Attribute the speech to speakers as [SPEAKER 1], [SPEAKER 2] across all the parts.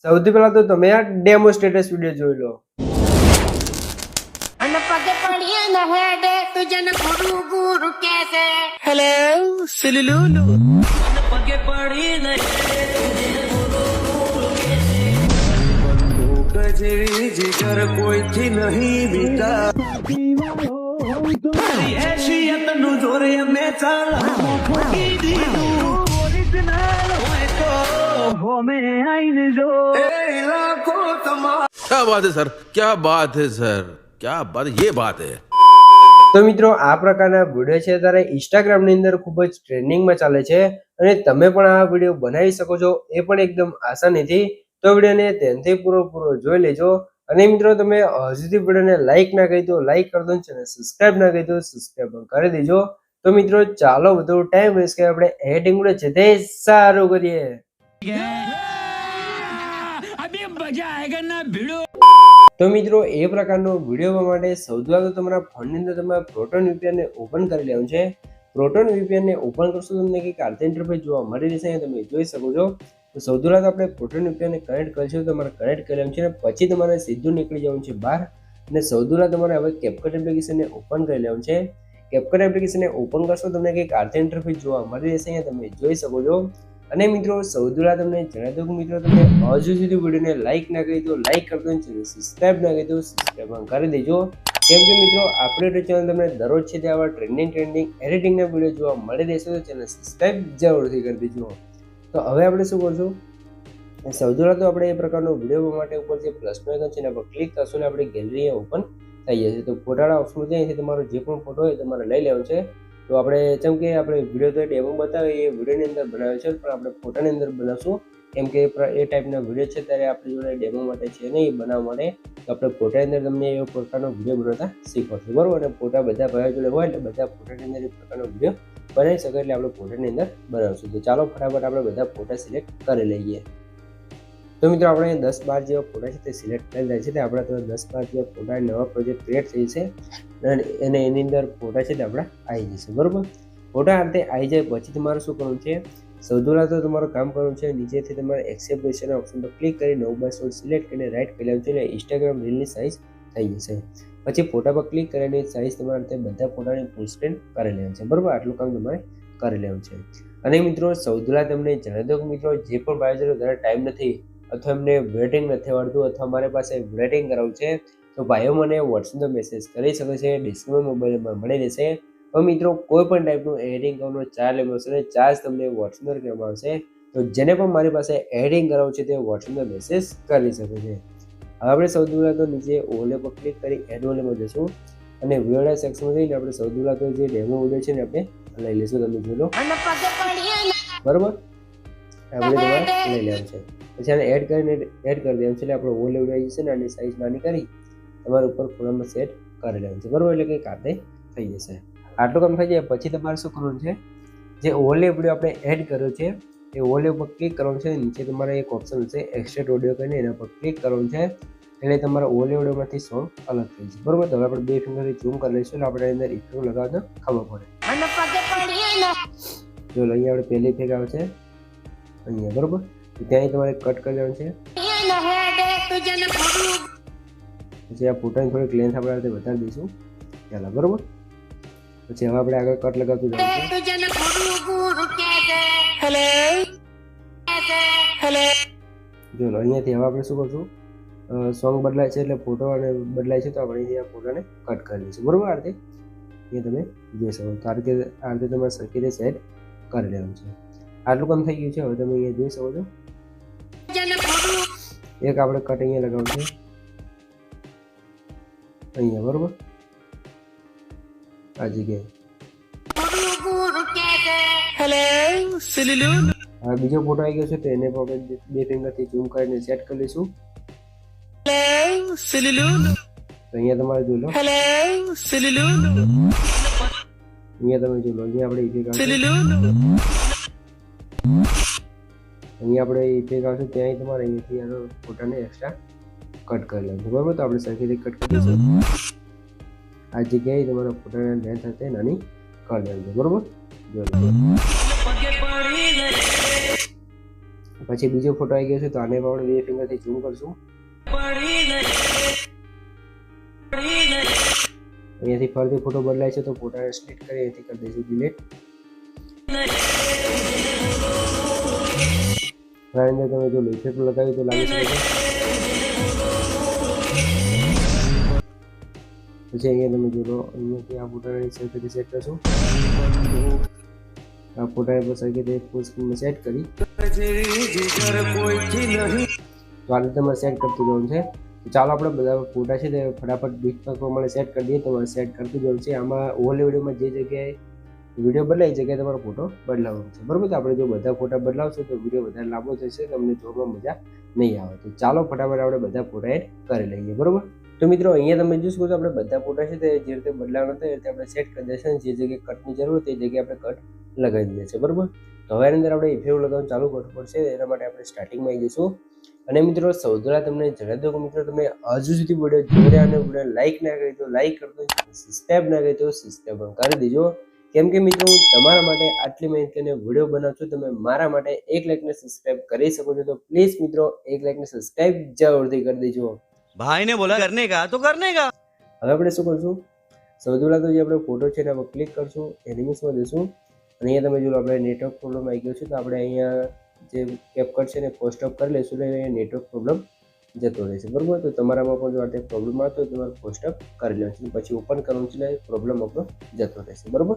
[SPEAKER 1] સૌથી પહેલા તો તમે આ ડેમો સ્ટેટસ વિડિયો જોઈ લો.
[SPEAKER 2] અને પગે પડીએ ન હેડે તુજને ગુરુ ગુરુ કહેશે.
[SPEAKER 3] हेलो सिलुलुलु
[SPEAKER 4] पगे पड़ी बंदूक जेवी जिगर कोई थी नहीं बीता हैसियत नु जोरे में चाला खोटी दीदू ओरिजिनल होए तो हो में आईने जो ए लाखो तमा
[SPEAKER 5] क्या बात है सर, क्या बात है सर, क्या बात, ये बात है.
[SPEAKER 1] તો મિત્રો આ પ્રકારના વિડીયો છે ત્યારે ઇન્સ્ટાગ્રામ ની અંદર ખૂબ જ ટ્રેન્ડિંગમાં ચાલે છે અને તમે પણ આ વિડીયો બનાવી શકો છો, એ પણ એકદમ આસાનીથી. તો વિડીયોને ધ્યાનથી પૂરો જોઈ લેજો. અને મિત્રો તમે હજુ સુધી વિડીયોને લાઈક ના કરી તો લાઈક કરી દો, અને સબસ્ક્રાઇબ ના કરી તો સબસ્ક્રાઇબ પણ કરી દેજો. તો મિત્રો ચાલો વધુ ટાઈમ વેસ્ટ કરી આપણે એડિટિંગ વિડીયો છે તે સારું કરીએ. તો મિત્રો એ પ્રકારનો વિડીયો બનાવવા માટે સૌથી પહેલા તો તમારા ફોનની અંદર તમારે પ્રોટોન VPN ને ઓપન કરી લેવાનું છે. પ્રોટોન VPN ને ઓપન કરશો તમને કંઈક આ ઇન્ટરફેસ જોવા મળી રહેશે, તમે જોઈ શકો છો. તો સૌથી પહેલા તો આપણે પ્રોટોન VPN ને કનેક્ટ કરીશું. તમારે કનેક્ટ કરી લેવાનું છે અને પછી તમારે સીધું નીકળી જવાનું છે બહાર. અને સૌથી પહેલા તમારે હવે કેપકટ એપ્લિકેશનને ઓપન કરી લેવાનું છે. કેપકટ એપ્લિકેશનને ઓપન કરશો તમને કંઈક આ ઇન્ટરફેસ જોવા મળી રહેશે, તમે જોઈ શકો છો. અને મિત્રો સૌથી પહેલા તમને જણાવી દઉં કે મિત્રો તમે હજુ સુધી વિડીયોને લાઈક ના કરી તો લાઈક કરી દો, ચેનલ સબસ્ક્રાઇબ ના કરી તો સબસ્ક્રાઇબ પણ કરી દેજો. કેમ કે મિત્રો આપણે ચેનલ તમને દરરોજ છે તે આવા ટ્રેન્ડિંગ એડિટિંગના વિડીયો જોવા મળી રહેશે, તો ચેનલ સબસ્ક્રાઇબ જરૂરથી કરી દેજો. તો હવે આપણે શું કરશું, સૌથી પહેલા તો આપણે એ પ્રકારનો વિડીયો બનાવવા માટે ઉપર જે પ્લસનું આઇકન છે એના પર ક્લિક કરશું અને આપણી ગેલેરી ઓપન થઈ જશે. તો ફોટાના ઓપ્શન જાય તમારો જે પણ ફોટો હોય તમારે લઈ લેવાનો છે. તો આપણે જેમ કે આપણે વિડીયો તો ડેમો બતાવે એ વિડીયોની અંદર બનાવે છે, પણ આપણે ફોટાની અંદર બનાવશું. કેમ કે એ ટાઈપના વિડીયો છે ત્યારે આપણી જોડે ડેમો માટે છે નહીં, બનાવવા માટે. તો આપણે ફોટાની અંદર તમને એ પ્રકારનો વિડીયો બનાવતા શીખવાડશું, બરાબર. અને ફોટા બધા ભાઈઓ જોડે હોય એટલે બધા ફોટાની અંદર એ પ્રકારનો વિડીયો બનાવી શકે, એટલે આપણે ફોટાની અંદર બનાવશું. તો ચાલો ફટાફટ આપણે બધા ફોટા સિલેક્ટ કરી લઈએ. તો મિત્રો આપણે 10-12 જેવા ફોટા છે તે સિલેક્ટ કરી રહ્યા છે. આપણે તો 10-12 જેવા ફોટા નવા પ્રોજેક્ટ ક્રિએટ થઈ છે અને એની અંદર ફોટા છે તે આપણા આવી જશે, બરાબર. ફોટા આ રીતે આવી જાય પછી તમારે શું કરવાનું છે, સૌથી પહેલાં તો તમારું કામ કરવાનું છે, નીચેથી તમારે એક્સેપ્ટ ઓપ્શન પર ક્લિક કરી 9x16 સિલેક્ટ કરીને રાઈટ કરી લેવાનું છે, એટલે ઇન્સ્ટાગ્રામ રીલની સાઇઝ થઈ જશે. પછી ફોટા પર ક્લિક કરીને સાઇઝ તમારે રીતે બધા ફોટાની ફૂલ સ્ક્રીન કરી લેવાનું છે, બરાબર. આટલું કામ તમારે કરી લેવાનું છે. અને મિત્રો સૌથી પહેલાં તમને જણાવી દઉં કે મિત્રો જે પણ ભાઈ વધારે ટાઈમ નથી અથવા એમને વેટિંગ નથી આવડતું અથવા મારી પાસે વેટિંગ કરાવવું છે, તો ભાઈઓ મને વોટ્સએપ પર મેસેજ કરી શકે છે, ડિસ્કાઉન્ટ મોબાઈલ નંબર મળી રહેશે. તો મિત્રો કોઈ પણ ટાઈપનું એડિટિંગ કરવાનો ચાર્જ લેવાનો છે, ચાર્જ તમને વોટ્સએપ પર કરવામાં આવશે. તો જેને પણ મારી પાસે એડિટિંગ કરાવવું છે તે વોટ્સએપ પર મેસેજ કરી શકે છે. હવે આપણે સૌથી પહેલાં તો નીચે ઓલે પર ક્લિક કરી એડ ઓલેમાં જશું અને વિડીયો સેક્શનમાં જઈને આપણે સૌથી પહેલાં તો જે ડેમો વિડીયો છે ને આપણે લઈ લઈશું, તમે જોઈ લો,
[SPEAKER 2] અને પગે પડીએ ન
[SPEAKER 1] બરાબર. આપણે તમારે લઈ લેવાનું છે. પછી આને એડ કરી દેવાનું છે, એટલે આપણે ઓલ લેવલ આવી જશે ને આની સાઇઝ નાની કરી તમારે ઉપર ફોનમાં સેટ કરી લેવાનું છે, બરાબર. એટલે કે કાતે થઈ જશે. આટલું કામ થઈ જાય પછી તમારે શું કરવાનું છે, જે ઓલ વિડીયો આપણે એડ કર્યો છે એ ઓલ ઉપર ક્લિક કરવાનું છે. નીચે તમારે એક ઓપ્શન હશે એક્સટ્રેક્ટ ઓડિયો કરીને એના પર ક્લિક કરવાનું છે, એટલે તમારા ઓલ વિડીયોમાંથી સોંગ અલગ થઈ જશે, બરાબર. તો હવે આપણે 2 ફિંગરથી ઝૂમ કરી લઈશું, એટલે આપણે અંદર ઇફેક્ટ લગાવતા ખબર પડે.
[SPEAKER 2] અને પગે પડીએ ન
[SPEAKER 1] જો અહીંયા આપણે પહેલી ઇફેક્ટ આવે છે અહીંયા, બરાબર. ત્યાં તમારે કટ કરી દેવાનું છે.
[SPEAKER 2] ન હેડે તુજને ગુરુ
[SPEAKER 1] પછી આ ફોટાની થોડીક લેન્થ આપણે આ રીતે વધારી દઈશું, ચાલો, બરાબર. પછી હવે આપણે આગળ કટ લગાવતું જવાનું છે.
[SPEAKER 2] તુજને ગુરુ ગુરુ કહેશે.
[SPEAKER 3] हेलो हेलो
[SPEAKER 1] જો અહીંયાથી હવે આપણે શું કરશું, સોંગ બદલાય છે એટલે ફોટો અને બદલાય છે, તો આપણે અહીંથી આ ફોટાને કટ કરી દઈશું, બરાબર. આ રીતે એ તમે જોઈ શકો. તો આ રીતે તમારે સરખી રીતે સેટ કરી લેવાનું છે. આટલું કામ થઈ ગયું છે. હવે તમે અહીંયા જોઈ શકો છો
[SPEAKER 2] તુજને ગુરુ
[SPEAKER 1] એક આપણે કટ અહીંયા લગાવવું છે અહીંયા, બરાબર. આ જગ્યાએ
[SPEAKER 2] ગુરુ ગુરુ કહેશે.
[SPEAKER 3] हेलो सिलुलुलु
[SPEAKER 1] હવે બીજો ફોટો આવી ગયો છે, તો એને પણ આપણે 2 ફિંગરથી ઝૂમ કરીને સેટ કરી લઈશું.
[SPEAKER 3] हेलो सिलुलुलु
[SPEAKER 1] તો અહીંયા તમારે જોઈ લો,
[SPEAKER 3] हेलो सिलुलुलु
[SPEAKER 1] અહીંયા તમે જોઈ લો, અહીંયા આપણે ઇફેક્ટ આવશે,
[SPEAKER 3] सिलुलुलु
[SPEAKER 1] અહીંયા આપણે ઇફેક્ટ આવશે, ત્યાં તમારે અહીંયાથી આનો ફોટાને એક્સ્ટ્રા કટ કરી લેવાનું છે, બરાબર. તો આપણે સરખી રીતે કટ કરી દઈશું. આ જગ્યાએ તમારા ફોટાની લેન્થ હશે નાની કરી દેવાની છે, બરાબર. જોઈ લો.
[SPEAKER 4] पगे पड़ी
[SPEAKER 1] પછી બીજો ફોટો આવી ગયો છે તો આને પણ આપણે 2 ફિંગરથી ઝૂમ કરશું. અહીંયાથી ફરીથી ફોટો બદલાય છે તો ફોટાને સિલેક્ટ કરી અહીંથી કરી દઈશું ડિલીટ. આની અંદર તમે જો ઇફેક્ટ લગાવ્યું તો લાગી શકે છે. પછી અહીંયા તમે જો અહીંયાથી આ ફોટાને સરખી સેટ કરશું. આ ફોટાને પર સરખી રીતે ફૂલ સ્ક્રીનમાં સેટ કરી તો આ રીતે તમારે સેટ કરતું જવાનું છે. તો ચાલો આપણે બધા ફોટા છે તે ફટાફટ ડિસ્પ્લે પ્રમાણે સેટ કરી દઈએ. તમારે સેટ કરતું જવાનું છે. આમાં ઓવરલે વિડીયોમાં જે જગ્યાએ વિડીયો બદલાય એ જગ્યાએ તમારો ફોટો બદલાવવાનો છે, બરાબર. તો આપણે જો બધા ફોટા બદલાવશું તો વિડીયો વધારે લાંબો થશે, તમને જોવામાં મજા નહીં આવે. તો ચાલો ફટાફટ આપણે બધા ફોટા એડ કરી લઈએ, બરાબર. તો મિત્રો અહીંયા તમે જોઈ શકો છો આપણે બધા ફોટા છે તે જે રીતે બદલાવવાનો હતો એ રીતે આપણે સેટ કરી દેશે. જે જગ્યાએ કટની જરૂર તે જગ્યાએ આપણે કટ લગાવી દીધા છે, બરાબર. તો હવે એની અંદર આપણે ઇફેક્ટ લગાવવાનું ચાલુ કરવું પડશે. એના માટે આપણે સ્ટાર્ટિંગમાં આવી જઈશું. અને મિત્રો સૌથી પહેલાં તમને જણાવી દઉં કે મિત્રો તમે હજુ સુધી વિડીયો જોઈ રહ્યા અને વિડીયો લાઇક ના કરી તો લાઇક કરજો, સબસ્ક્રાઈબ ના કરી તો સબસ્ક્રાઈબ પણ કરી દેજો. કેમ કે મિત્રો હું તમારા માટે આટલી મહેનત કરીને વિડીયો બનાવું છું, તમે મારા માટે 1 લાઇકને સબસ્ક્રાઈબ કરી શકો છો. તો પ્લીઝ મિત્રો 1 લાઇકને સબસ્ક્રાઈબ જરૂરથી કરી દેજો.
[SPEAKER 6] भाई ने बोला करने का तो करने का.
[SPEAKER 1] હવે આપણે શું કરશું, સૌથી પહેલાં તો જે આપણે ફોટો છે એના પર ક્લિક કરશું, એનિમેશનમાં જઈશું. અને અહીંયા તમે જો આપણે નેટવર્ક પ્રોબ્લેમ આવી ગયો છે તો આપણે અહીંયા જે કેપકટ છે ને પોસ્ટ ઓફ કરી લઈશું એટલે અહીંયા નેટવર્ક પ્રોબ્લેમ જતો રહેશે, બરાબર. તો તમારામાં પણ જો આ પ્રોબ્લેમ આવતો હોય તો તમારે પોસ્ટ ઓફ કરી લેવાનું છે, પછી ઓપન કરવાનું છે એટલે પ્રોબ્લેમ આપણો જતો રહેશે, બરાબર.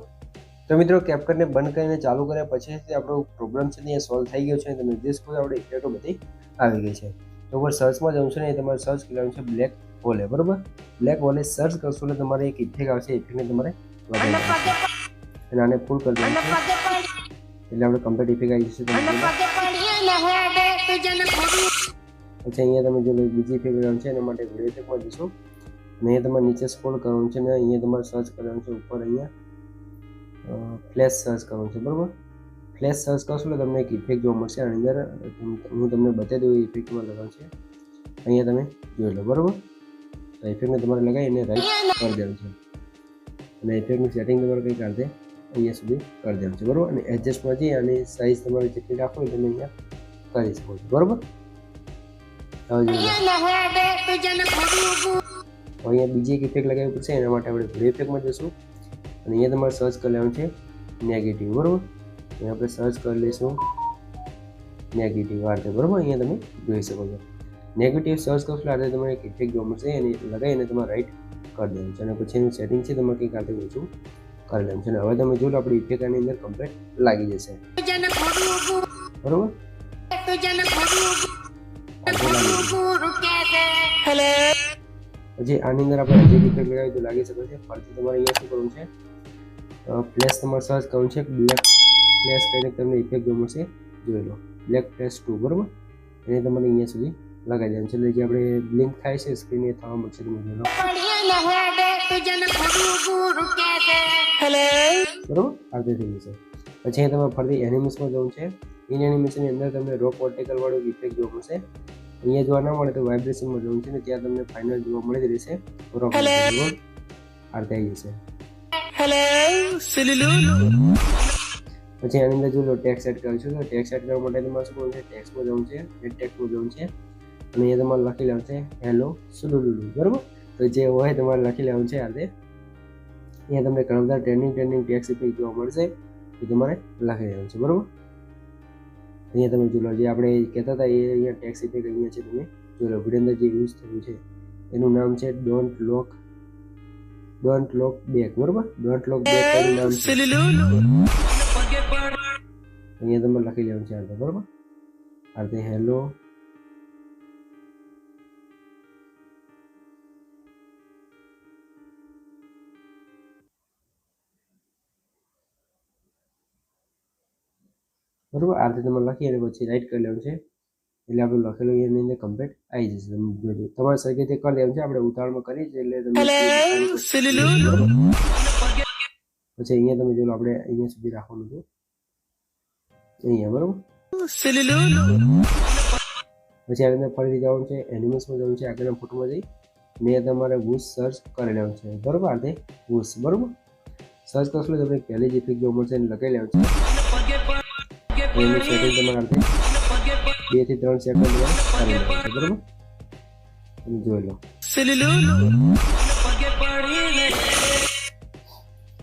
[SPEAKER 1] તો મિત્રો કેપકટને બંધ કરીને ચાલુ કર્યા પછી આપણો પ્રોબ્લેમ છે ને એ સોલ્વ થઈ ગયો છે. તમે જે સ્કૂલ આપણે ઇફેક્ટો બધી આવી ગઈ છે. તો ઉપર સર્ચમાં જવું છે ને એ તમારે સર્ચ કરવાનું છે બ્લેક હોલે, બરાબર. બ્લેક હોલે સર્ચ કરશો એટલે તમારે એક ઇફેક્ટ આવશે. ઇફેક્ટને તમારે અને આને ફૂલ કરી દેવાનું છે એટલે આપણે કમ્પ્લીટ ઇફેક્ટ આવી જશે. પછી અહીંયા તમે જો બીજી ઇફેક્ટ કરવાનું છે એના માટે વિડીયો ઇફેક્ટમાં જઈશું અને અહીંયા તમારે નીચે સ્ક્રોલ કરવાનું છે ને અહીંયા તમારે સર્ચ કરવાનું છે ઉપર અહીંયા ફ્લેશ સર્ચ કરવાનું છે, બરાબર. ફ્લેશ સર્ચ કરશો એટલે તમને એક ઇફેક્ટ જોવા મળશે. આની અંદર હું તમને બતાવી દઉં એ ઇફેક્ટમાં લગાવવાનું છે. અહીંયા તમે જોઈ લો, બરાબર. તો ઇફેક્ટને તમારે લગાવીને રાઈટ કરી દેવાનું છે અને ઇફેક્ટની સેટિંગ તમારે કંઈક રીતે અહીંયા સુધી કરી દેવાનું છે, બરાબર. અને એડજસ્ટમાં જઈ અને સાઇઝ તમારે જેટલી રાખો હોય તમે અહીંયા કરી શકો છો, બરાબર. અહીંયા બીજી એક ઇફેક્ટ લગાવવી પડશે. એના માટે આપણે વિડીયો ઇફેક્ટમાં જઈશું અને અહીંયા તમારે સર્ચ કરી લેવાનું છે નેગેટિવ, બરાબર. અહીંયા આપણે સર્ચ કરી લઈશું નેગેટિવ આ રીતે, બરાબર. અહીંયા તમે જોઈ શકો છો નેગેટિવ સર્ચ કરશો એટલે તમને એક ઇફેક્ટ જોવા મળશે અને લગાવીને તમારે રાઈટ કરી દેવાનું છે અને પછી એનું સેટિંગ છે તમારે કંઈક રીતે ઓછું કરી લેવાનું છે. અને હવે તમે જોઈ લો આપણી ઇફેક્ટ આની અંદર કમ્પ્લીટ લાગી જશે, બરાબર. પછી આની અંદર આપણે હજી ઇફેક્ટ લગાવી તો લાગી શકે છે. ફરીથી તમારે અહીંયા શું કરવું છે, ફ્લેશ તમારે સર્ચ કરવું છે બ્લેક ફ્લેશ કરીને તમને ઇફેક્ટ જોવા મળશે, જોઈ લો બ્લેક ફ્લેશ 2, બરાબર. એને તમારે અહીંયા સુધી લગાવી દેવાનું છે એટલે જે આપણે બ્લિંક થાય છે સ્ક્રીન એ થવા મળશે. તમે જોઈ લો, બરાબર. આ રીતે થઈ જશે. પછી અહીંયા તમારે ફરીથી એનિમેશનમાં જવું છે. ઇન એનિમેશનની અંદર તમને રો પોર્ટિકલ વાળું ઇફેક્ટ જોવા મળશે. અહીંયા જોવા ના મળે તો વાઇબ્રેશનમાં જવું છે ને ત્યાં તમને ફાઇનલ જોવા મળી જ રહેશે. બરોબર, આ રીતે આવી જશે. પછી આની અંદર જો ટેક્સ એડ કરીશું તો ટેક્સ એડ કરવા માટે તમારે શું કરવું છે, ટેક્સમાં જવું છે, ટેક્સમાં જવું છે અને અહીંયા તમારે લખી લેવાનું છે હેલો સુલુલુલુ, બરાબર. તો જે હોય તમારે લખી લેવાનું છે આ રીતે. અહીંયા તમને ઘણા બધા ટ્રેન્ડિંગ ટેક્સ ઇફેક્ટ જોવા મળશે તો તમારે લખી લેવાનું છે, બરાબર. અહીંયા તમે જોઈ લો જે આપણે કહેતા હતા એ અહીંયા ટેક્સ ઇફેક્ટ અહીંયા છે. તમે જોઈ લો વિડીયો અંદર જે યુઝ થયું છે એનું નામ છે ડોન્ટ લોક બેક, બરાબર. ડોન્ટ લોક બેક એનું નામ છે. અહીંયા તમારે લખી લેવાનું છે આ રીતે, બરાબર. આ રીતે હેલો બરાબર. આ રીતે તમારે લખી અને પછી રાઈટ કરી લેવાનું છે એટલે આપણે લખેલું એની અંદર કમ્પ્લીટ આવી જશે. તમે જોજો તમારે સરખી રીતે કરી લેવાનું છે. આપણે ઉતાવળમાં કરી છે એટલે તમે પછી અહીંયા તમે જોઈ લો આપણે અહીંયા સુધી રાખવાનું છે અહીંયા, બરાબર. પછી આ રીતે ફરીથી જવાનું છે એનિમેશનમાં જવાનું છે આગળના ફોટોમાં જઈ ને તમારે વૂસ સર્ચ કરી લેવાનું છે, બરાબર. આ રીતે વૂસ, બરાબર. સર્ચ કરશો તમને પહેલી જ ઇફેક્ટ જોવા મળશે એને લગાવી લેવાનું છે. એની સેટિંગ તમારે આ રીતે 2 થી 3 સેકન્ડ કરી લેવાનું છે, બરોબર. તમે જોઈ લો.
[SPEAKER 3] सिलुलुलु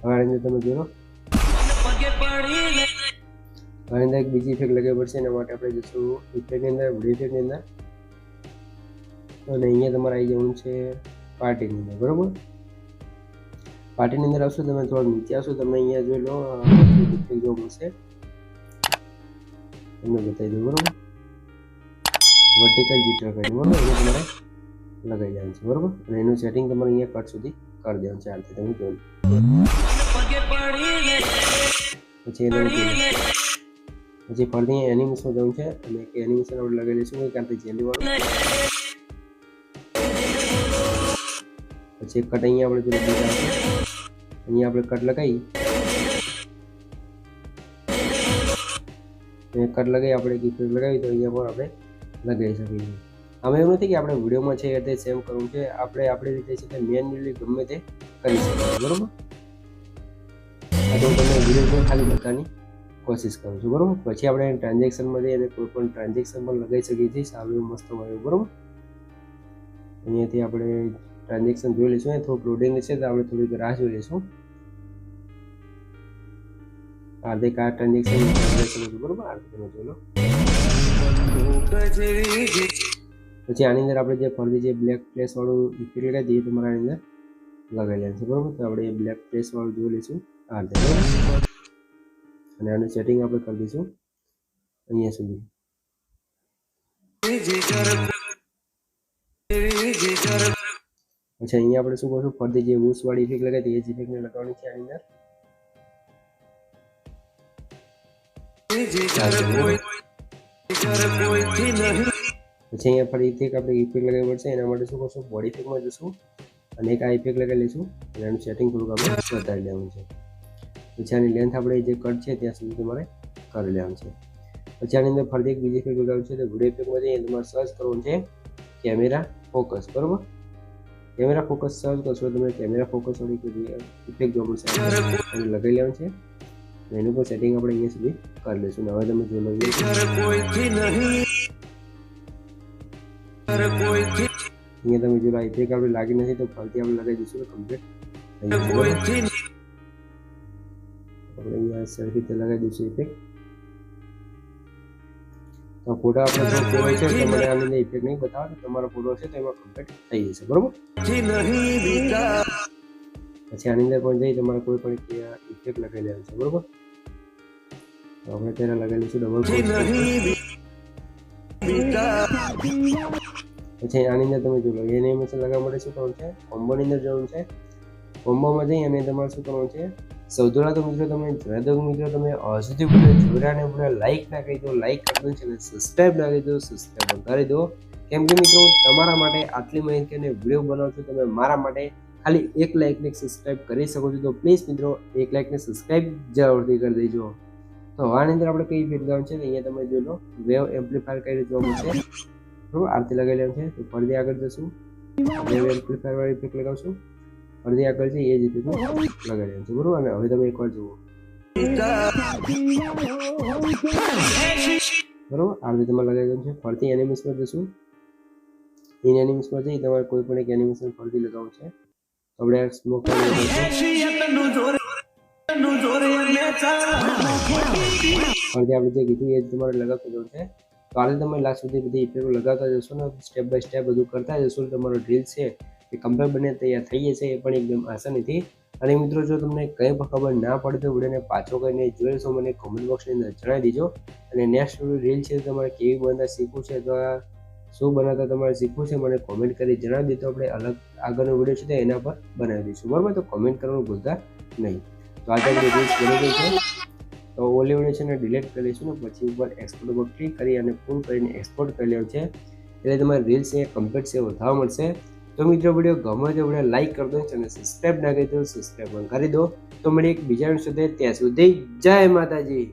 [SPEAKER 1] હવે આની અંદર તમે જોઈ લો. આની અંદર એક બીજી ઇફેક્ટ લગાવવી પડશે. એના માટે આપણે જઈશું ઇફેક્ટની અંદર, વિડીયો ઇફેક્ટની અંદર, અને અહીંયા તમારે આવી જવાનું છે પાર્ટીની અંદર, બરોબર. પાર્ટીની અંદર આવશો તમે થોડા નીચે આવશો, તમે અહીંયા જોઈ લો ઇફેક્ટ જોવા મળશે. તમને બતાવી દઉં, બરોબર. વર્ટિકલ જીટર કરી, બરોબર. એને તમારે લગાવી દેવાનું છે, બરોબર. અને એનું સેટિંગ તમારે અહીંયા કટ સુધી કરી દેવાનું છે. આથી તમે જોઈ લો. પછી એને પછી ફરીથી એનિમેશન જવું છે, અને એક એનિમેશન આપણે લગાવી લઈશું કારણ કે જેલી વાળું. પછી કટ અહીંયા આપણે પેલું બીજા અહીંયા આપણે કટ લગાવી, કટ લગાવી આપણે ઇફેક્ટ લગાવી તો અહીંયા પણ આપણે લગાવી શકીએ. આમાં એવું નથી કે આપણે વિડીયોમાં છે તે સેમ કરવું છે, આપણે આપણી રીતે છે તે મેન્યુઅલી ગમે તે કરી શકીએ, બરોબર. આ તો તમને વિડીયો ખાલી બતાવવાની કોશિશ કરું છું, બરોબર. પછી આપણે ટ્રાન્ઝેક્શનમાં જઈએ અને કોઈ પણ ટ્રાન્ઝેક્શન પણ લગાવી શકીએ છીએ. સારું મસ્ત હોય, બરોબર. અહીંયાથી આપણે ટ્રાન્ઝેક્શન જોઈ લઈશું. થોડુંક લોડિંગ છે તો આપણે થોડીક રાહ જોઈ લઈશું. હાર્દિક આ ટ્રાન્ઝેક્શન હતું, બરોબર. હાર્દિક તમે જોઈ લો. પછી આની અંદર આપણે જે ફરતી જે બ્લેક પ્લેસ વાળું ઇફેક્ટ લગાવી દઈએ તમારા આની અંદર લગાવી લેવાનું છે, બરોબર. તો આપણે બ્લેક પ્લેસ વાળું જોઈ લઈશું. હાર્દિક, અને આનું સેટિંગ આપણે કરી દઈશું અહીંયા સુધી. પછી અહીંયા આપણે શું કરશું, ફરતી જે વૂસ વાળી ઇફેક્ટ લગાવી એ જ ઇફેક્ટને લગાવવાની છે આની અંદર. પછી અહીંયા ફરીથી આપણે ઇફેક્ટ લગાવવી પડશે. એના માટે શું કરશું, બોડી ઇફેક્ટમાં જશું અને એક આ ઇફેક્ટ લગાવી લઈશું. અને આનું સેટિંગ થોડુંક આપણે બતાવી લેવાનું છે. પછી આની લેન્થ આપણે જે કટ છે ત્યાં સુધી તમારે કરી લેવાનું છે. પછી આની અંદર ફરીથી એક બીજી ઇફેક્ટ લગાવવી છે. તો વિડીયો ઇફેક્ટમાં જઈએ તમારે સર્ચ કરવાનું છે કેમેરા ફોકસ, બરોબર. કેમેરા ફોકસ સર્ચ કરશો તમે કેમેરા ફોકસ વાળી ઇફેક્ટ જોવા મળશે. એને લગાવી લેવાનું છે. એનું પણ સેટિંગ આપણે અહીંયા સુધી કરી લઈશું. હવે તમે જોઈ લો. અહીંયા તમે જો ઇફેક્ટ આપણે લાગી નથી તો ફરીથી આપણે લગાવી દઈશું કમ્પ્લીટ. આપણે અહીંયા સરખી રીતે લગાવી દઈશું ઇફેક્ટ. તો ફોટો આપણે જો ફોટો છે તમારે આની અંદર ઇફેક્ટ નહીં બતાવે તો તમારો ફોટો છે તો એમાં કમ્પ્લીટ થઈ જશે, બરોબર. પછી આની અંદર પણ જઈ તમારે કોઈ પણ ઇફેક્ટ લગાવી લેવાનું છે, બરોબર. તો આપણે ત્યારે લગાવી લઈશું ડબલ. પછી આની અંદર તમે જોઈ લો એનિમેશન લગાવવા માટે શું કરવાનું છે, કોમ્બોની અંદર જવાનું છે. કોમ્બોમાં જઈ અને તમારે શું કરવાનું છે, સૌથી પહેલાં તો મિત્રો તમે તમે સુધી જોડાને પૂરા લાઈક ના કરી દો, લાઈક કરી દો, ચેનલ સબસ્ક્રાઈબ ના કરી દો, સબસ્ક્રાઈબ કરી દો. કેમ કે મિત્રો તમારા માટે આટલી માહિતી અને વિડીયો બનાવું છું, તમે મારા માટે ખાલી 1 લાઈક ને સબસ્ક્રાઈબ કરી શકો છો. તો પ્લીઝ મિત્રો 1 લાઈક ને સબસ્ક્રાઈબ જરૂરથી કરી દેજો. તો આની અંદર આપણે કઈ ઇફેક્ટ લગાવવાનું છે, અહીંયા તમે જોઈ લો વેવ એમ્પ્લીફાયર કઈ રીતે જોવા મળશે, બરોબર. આરતી લગાવી લેવાનું છે. તો ફરીથી આગળ જશું, વેવ એમ્પ્લીફાયર વાળી ઇફેક્ટ લગાવશું. ફરીથી આગળ છે એ જ રીતે લગાવી લેવાનું છે, બરોબર. અને હવે તમે એકવાર જુઓ, બરોબર. આ રીતે તમારે લગાવી દેવાનું છે. ફરતી એનિમેશનમાં જશું. ઇન એનિમેશનમાં જઈ તમારે કોઈ પણ એક એનિમેશન ફરતી લગાવવું છે. આપણે સ્મોક ફરતી આપણે જે કીધું એ જ તમારે લગાવતું જવું છે. તો આજે તમે લાસ્ટ સુધી બધી ઇફેક્ટો લગાવતા જશો ને સ્ટેપ બાય સ્ટેપ બધું કરતા જશો તો તમારો રીલ છે એ કમ્પ્લીટ બને તૈયાર થઈ જશે. એ પણ એકદમ આસાનીથી. અને મિત્રો જો તમને કંઈ પણ ખબર ના પડે તો વિડીયોને પાછો કરીને જોઈ લેશો, મને કોમેન્ટ બોક્સની અંદર જણાવી દીજો. અને નેક્સ્ટ રીલ છે તમારે કેવી બનાવતા શીખવું છે, તો શું બનાવતા તમારે શીખવું છે મને કોમેન્ટ કરી જણાવી દીધો. આપણે અલગ આગળનો વિડીયો છે તો એના પર બનાવી દઈશું, બરાબર. તો કોમેન્ટ કરવાનું ભૂલતા નહીં. તો આજે આપણે રીલ્સ બની ગઈ છે તો ઓલી વિડીયો છે ને ડિલીટ કરી લઈશું ને પછી ઉપર એક્સપોર્ટ ઉપર ક્લિક કરી અને ફૂલ કરીને એક્સપોર્ટ કરી લેવું છે. એટલે તમારે રીલ્સ અહીંયા કમ્પ્લીટ છે વધારવા મળશે. તો મિત્રો વિડીયો ગમે તો વિડીયો લાઈક કરી દો, અને સબસ્ક્રાઈબ ના કરી દો સબસ્ક્રાઈબ પણ કરી દો. તો મળી એક બીજા વિડીયો સુધી, ત્યાં સુધી જય માતાજી.